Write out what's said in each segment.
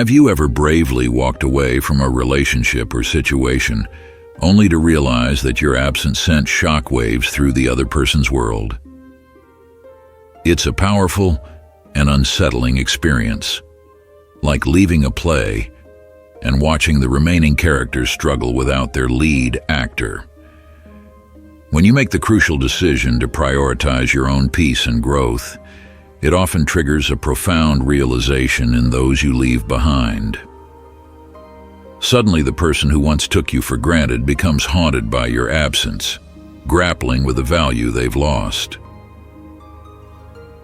Have you ever bravely walked away from a relationship or situation only to realize that your absence sent shockwaves through the other person's world? It's a powerful and unsettling experience, like leaving a play and watching the remaining characters struggle without their lead actor. When you make the crucial decision to prioritize your own peace and growth, it often triggers a profound realization in those you leave behind. Suddenly, the person who once took you for granted becomes haunted by your absence, grappling with the value they've lost.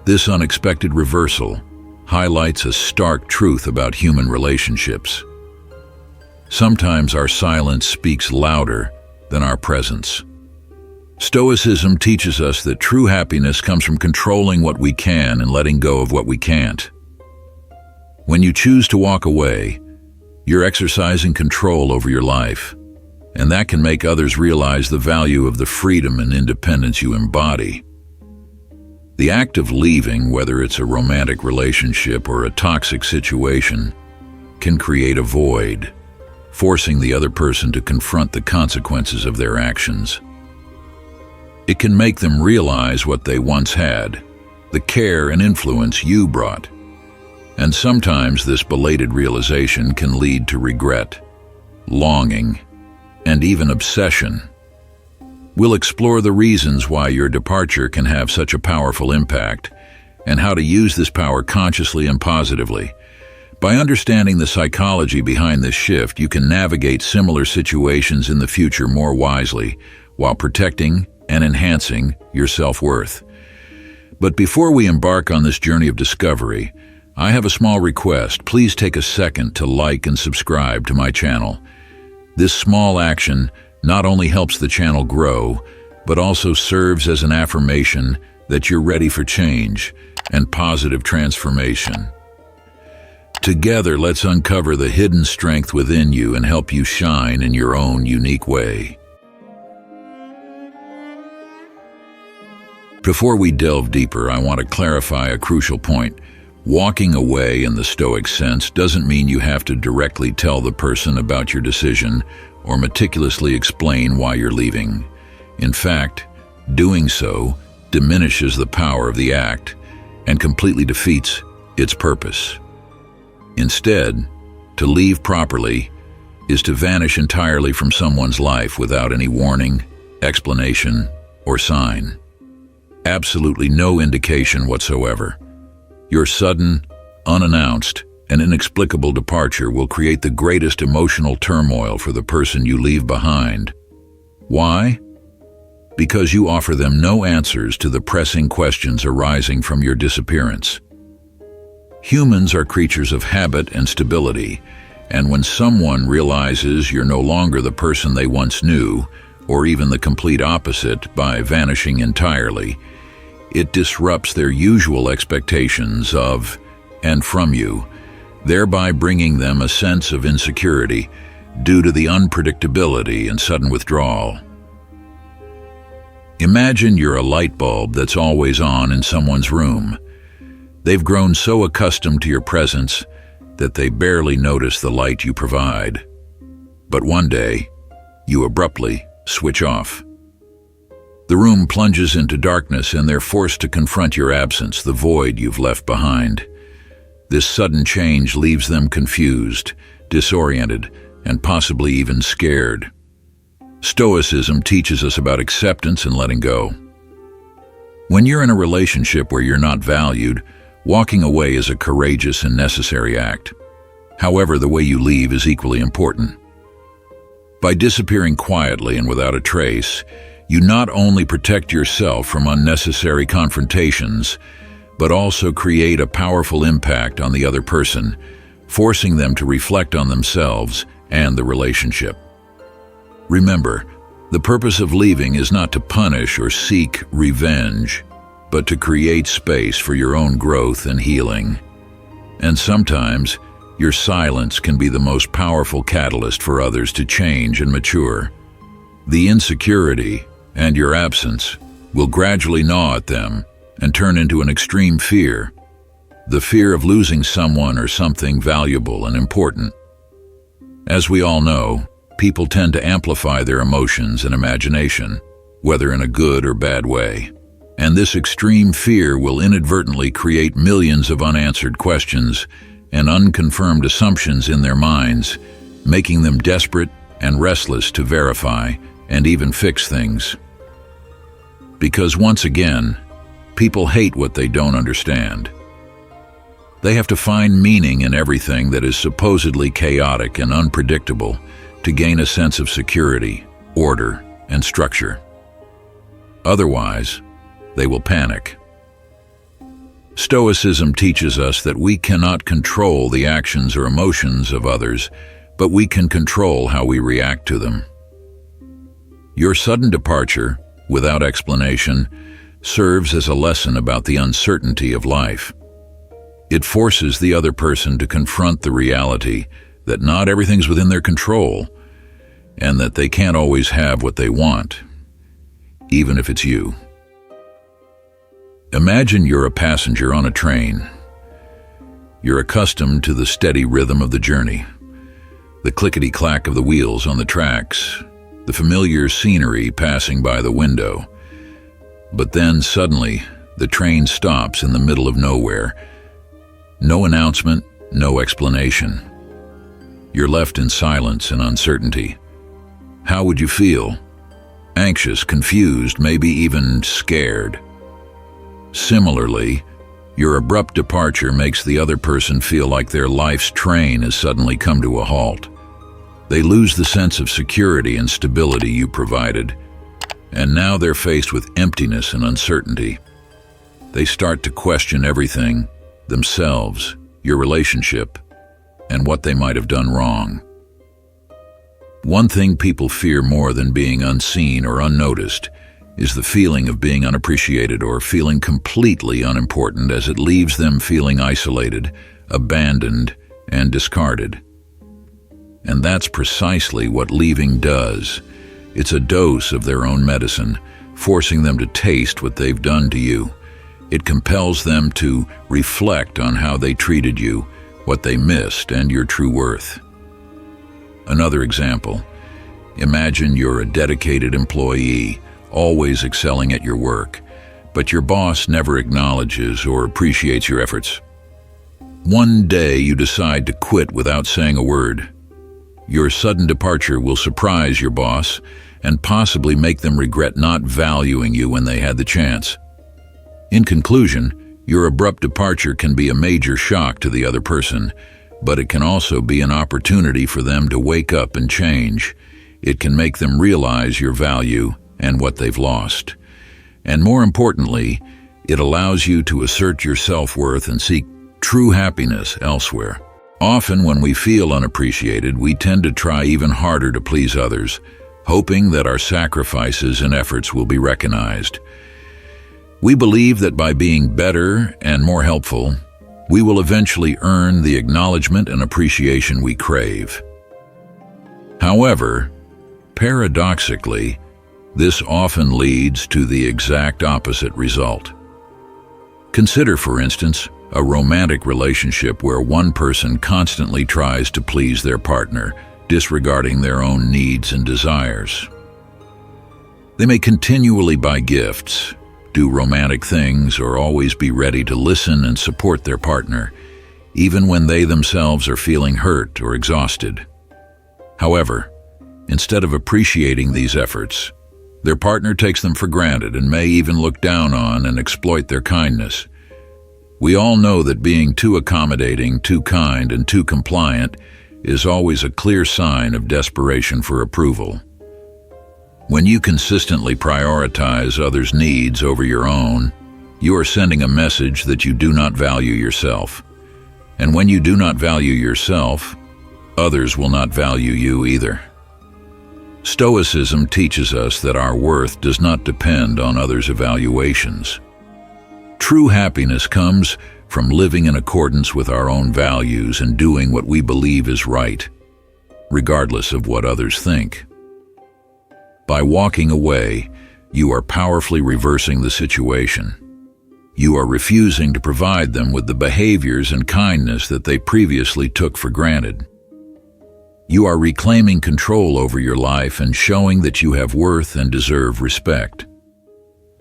This unexpected reversal highlights a stark truth about human relationships. Sometimes our silence speaks louder than our presence. Stoicism teaches us that true happiness comes from controlling what we can and letting go of what we can't. When you choose to walk away, you're exercising control over your life, and that can make others realize the value of the freedom and independence you embody. The act of leaving, whether it's a romantic relationship or a toxic situation, can create a void, forcing the other person to confront the consequences of their actions. It can make them realize what they once had, the care and influence you brought. And sometimes this belated realization can lead to regret, longing, and even obsession. We'll explore the reasons why your departure can have such a powerful impact and how to use this power consciously and positively. By understanding the psychology behind this shift, you can navigate similar situations in the future more wisely while protecting and enhancing your self-worth. But before we embark on this journey of discovery, I have a small request. Please take a second to like and subscribe to my channel. This small action not only helps the channel grow, but also serves as an affirmation that you're ready for change and positive transformation. Together, let's uncover the hidden strength within you and help you shine in your own unique way. Before we delve deeper, I want to clarify a crucial point. Walking away in the Stoic sense doesn't mean you have to directly tell the person about your decision or meticulously explain why you're leaving. In fact, doing so diminishes the power of the act and completely defeats its purpose. Instead, to leave properly is to vanish entirely from someone's life without any warning, explanation, or sign. Absolutely no indication whatsoever. Your sudden, unannounced, and inexplicable departure will create the greatest emotional turmoil for the person you leave behind. Why? Because you offer them no answers to the pressing questions arising from your disappearance. Humans are creatures of habit and stability, and when someone realizes you're no longer the person they once knew, or even the complete opposite by vanishing entirely, it disrupts their usual expectations of and from you, thereby bringing them a sense of insecurity due to the unpredictability and sudden withdrawal. Imagine you're a light bulb that's always on in someone's room. They've grown so accustomed to your presence that they barely notice the light you provide. But one day, you abruptly switch off. The room plunges into darkness and they're forced to confront your absence, the void you've left behind. This sudden change leaves them confused, disoriented, and possibly even scared. Stoicism teaches us about acceptance and letting go. When you're in a relationship where you're not valued, walking away is a courageous and necessary act. However, the way you leave is equally important. By disappearing quietly and without a trace, you not only protect yourself from unnecessary confrontations, but also create a powerful impact on the other person, forcing them to reflect on themselves and the relationship. Remember, the purpose of leaving is not to punish or seek revenge, but to create space for your own growth and healing. And sometimes, your silence can be the most powerful catalyst for others to change and mature. The insecurity and your absence will gradually gnaw at them and turn into an extreme fear. the fear of losing someone or something valuable and important. As we all know, people tend to amplify their emotions and imagination, whether in a good or bad way. And this extreme fear will inadvertently create millions of unanswered questions and unconfirmed assumptions in their minds, making them desperate and restless to verify and even fix things. Because once again, people hate what they don't understand. They have to find meaning in everything that is supposedly chaotic and unpredictable to gain a sense of security, order, and structure. Otherwise, they will panic. Stoicism teaches us that we cannot control the actions or emotions of others, but we can control how we react to them. Your sudden departure, without explanation, serves as a lesson about the uncertainty of life. It forces the other person to confront the reality that not everything's within their control, and that they can't always have what they want, even if it's you. Imagine you're a passenger on a train. You're accustomed to the steady rhythm of the journey, the clickety-clack of the wheels on the tracks, the familiar scenery passing by the window. But then suddenly, the train stops in the middle of nowhere. No announcement, no explanation. You're left in silence and uncertainty. How would you feel? Anxious, confused, maybe even scared. Similarly, your abrupt departure makes the other person feel like their life's train has suddenly come to a halt. They lose the sense of security and stability you provided, and now they're faced with emptiness and uncertainty. They start to question everything, themselves, your relationship, and what they might have done wrong. One thing people fear more than being unseen or unnoticed is the feeling of being unappreciated or feeling completely unimportant, as it leaves them feeling isolated, abandoned, and discarded. And that's precisely what leaving does. It's a dose of their own medicine, forcing them to taste what they've done to you. It compels them to reflect on how they treated you, what they missed, and your true worth. Another example: imagine you're a dedicated employee, always excelling at your work, but your boss never acknowledges or appreciates your efforts. One day you decide to quit without saying a word. Your sudden departure will surprise your boss and possibly make them regret not valuing you when they had the chance. In conclusion, your abrupt departure can be a major shock to the other person, but it can also be an opportunity for them to wake up and change. It can make them realize your value and what they've lost. And more importantly, it allows you to assert your self-worth and seek true happiness elsewhere. Often when we feel unappreciated, we tend to try even harder to please others, hoping that our sacrifices and efforts will be recognized. We believe that by being better and more helpful, we will eventually earn the acknowledgement and appreciation we crave. However, paradoxically, this often leads to the exact opposite result. Consider, for instance, a romantic relationship where one person constantly tries to please their partner, disregarding their own needs and desires. They may continually buy gifts, do romantic things, or always be ready to listen and support their partner, even when they themselves are feeling hurt or exhausted. However, instead of appreciating these efforts, their partner takes them for granted and may even look down on and exploit their kindness. We all know that being too accommodating, too kind, and too compliant is always a clear sign of desperation for approval. When you consistently prioritize others' needs over your own, you are sending a message that you do not value yourself. And when you do not value yourself, others will not value you either. Stoicism teaches us that our worth does not depend on others' evaluations. True happiness comes from living in accordance with our own values and doing what we believe is right, regardless of what others think. By walking away, you are powerfully reversing the situation. You are refusing to provide them with the behaviors and kindness that they previously took for granted. You are reclaiming control over your life and showing that you have worth and deserve respect.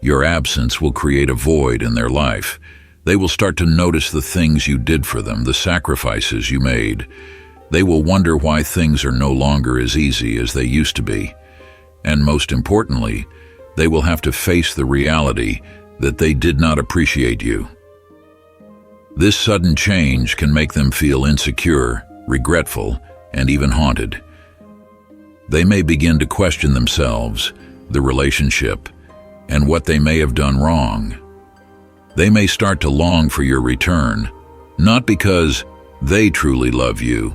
Your absence will create a void in their life. They will start to notice the things you did for them, the sacrifices you made. They will wonder why things are no longer as easy as they used to be. And most importantly, they will have to face the reality that they did not appreciate you. This sudden change can make them feel insecure, regretful, and even haunted. They may begin to question themselves, the relationship, and what they may have done wrong. They may start to long for your return, not because they truly love you,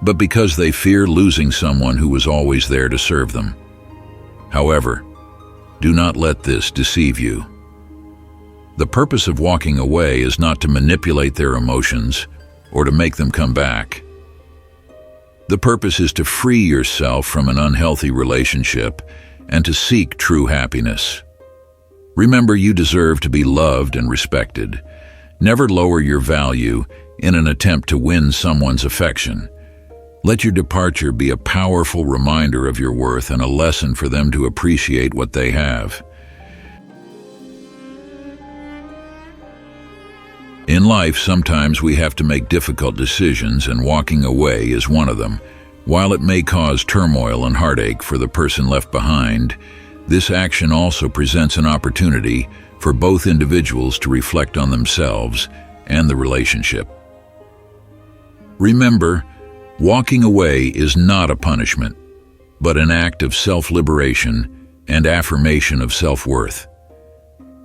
but because they fear losing someone who was always there to serve them. However, do not let this deceive you. The purpose of walking away is not to manipulate their emotions or to make them come back. The purpose is to free yourself from an unhealthy relationship and to seek true happiness. Remember, you deserve to be loved and respected. Never lower your value in an attempt to win someone's affection. Let your departure be a powerful reminder of your worth and a lesson for them to appreciate what they have. In life, sometimes we have to make difficult decisions, and walking away is one of them. While it may cause turmoil and heartache for the person left behind, this action also presents an opportunity for both individuals to reflect on themselves and the relationship. Remember, walking away is not a punishment, but an act of self-liberation and affirmation of self-worth.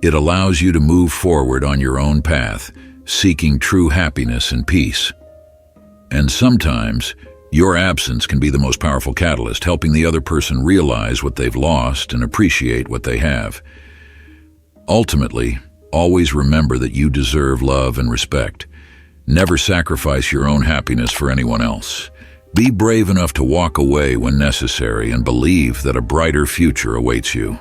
It allows you to move forward on your own path, seeking true happiness and peace. And sometimes, your absence can be the most powerful catalyst, helping the other person realize what they've lost and appreciate what they have. Ultimately, always remember that you deserve love and respect. Never sacrifice your own happiness for anyone else. Be brave enough to walk away when necessary and believe that a brighter future awaits you.